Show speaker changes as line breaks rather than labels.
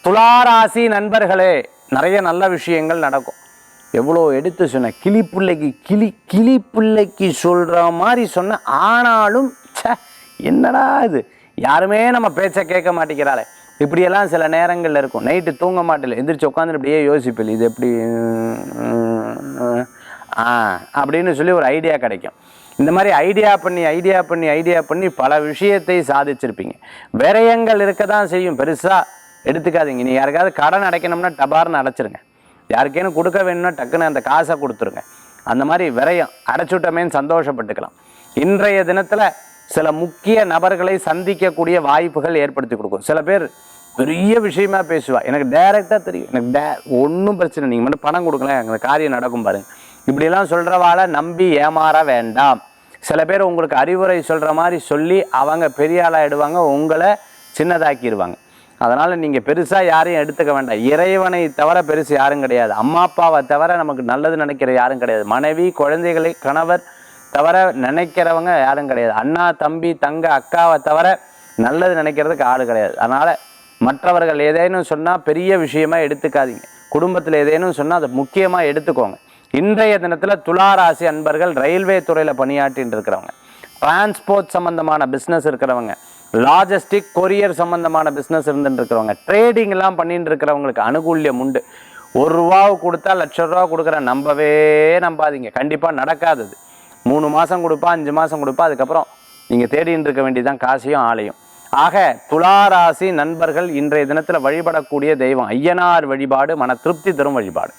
துளாராசி நண்பர்களே, நிறைய நல்ல விஷயங்கள் நடக்கும். எவ்வளோ எடுத்து சொன்ன கிளி பிள்ளைக்கு சொல்கிற மாதிரி சொன்ன, ஆனாலும் என்னடா இது, யாருமே நம்ம பேச்சை கேட்க மாட்டேங்கிறாளே, இப்படியெல்லாம் சில நேரங்களில் இருக்கும். நைட்டு தூங்க மாட்டேல, எந்திரிச்சு உட்காந்து இப்படியே யோசிப்பில், இது எப்படி அப்படின்னு சொல்லி ஒரு ஐடியா கிடைக்கும். இந்த மாதிரி ஐடியா பண்ணி பல விஷயத்தை சாதிச்சிருப்பீங்க. விரயங்கள் இருக்க தான் செய்யும், பெருசாக எடுத்துக்காதீங்க. நீ யாருக்காவது கடன் அடைக்கணும்னா டபார்னு அடைச்சிருங்க. யாருக்கேனும் கொடுக்க வேணும்னா டக்குன்னு அந்த காசை கொடுத்துருங்க. அந்த மாதிரி விரயம் அடைச்சுட்டமேன்னு சந்தோஷப்பட்டுக்கலாம். இன்றைய தினத்தில் சில முக்கிய நபர்களை சந்திக்கக்கூடிய வாய்ப்புகள் ஏற்படுத்தி கொடுக்கும். சில பேர் பெரிய விஷயமா பேசுவா, எனக்கு டைரெக்டாக தெரியும், எனக்கு ஒன்றும் பிரச்சனை, நீங்கள் மட்டும் பணம் கொடுக்கலாம், அந்த காரியம் நடக்கும் பாருங்க. இப்படிலாம் சொல்கிறவாளை நம்பி ஏமாற வேண்டாம். சில பேர் உங்களுக்கு அறிவுரை சொல்கிற மாதிரி சொல்லி அவங்க பெரிய ஆளாகிடுவாங்க, உங்களை சின்னதாக்கிடுவாங்க. அதனால் நீங்கள் பெருசாக யாரையும் எடுத்துக்க வேண்டாம். இறைவனை தவிர பெருசு யாரும் கிடையாது. அம்மா அப்பாவை தவிர நமக்கு நல்லது நினைக்கிற யாரும் கிடையாது. மனைவி குழந்தைகளை கணவர் தவிர நினைக்கிறவங்க யாரும் கிடையாது. அண்ணா தம்பி தங்க அக்காவை தவிர நல்லது நினைக்கிறதுக்கு ஆள் கிடையாது. அதனால் மற்றவர்கள் ஏதேனும் சொன்னால் பெரிய விஷயமா எடுத்துக்காதீங்க. குடும்பத்தில் ஏதேனும் சொன்னால் அதை முக்கியமாக எடுத்துக்கோங்க. இன்றைய தினத்தில் துளாராசி அன்பர்கள் ரயில்வே துறையில் பணியாற்றின்னு இருக்கிறவங்க, டிரான்ஸ்போர்ட் சம்பந்தமான பிஸ்னஸ் இருக்கிறவங்க, லாஜிஸ்டிக் கொரியர் சம்பந்தமான பிஸ்னஸ் இருந்துட்டு இருக்கிறவங்க, ட்ரேடிங்லாம் பண்ணிட்டு இருக்கிறவங்களுக்கு அனுகூல்யம் உண்டு. 1 ரூபா கொடுத்தா லட்ச ரூபா கொடுக்குற நம்பாதீங்க. கண்டிப்பாக நடக்காதது. 3 மாதம் கொடுப்பா, 5 மாதம் கொடுப்பா, அதுக்கப்புறம் நீங்கள் தேடின்னு இருக்க வேண்டியதுதான் காசையும் ஆளையும். ஆக துளாராசி நண்பர்கள் இன்றைய தினத்தில் வழிபடக்கூடிய தெய்வம் ஐயனார் வழிபாடு மன திருப்தி தரும் வழிபாடு.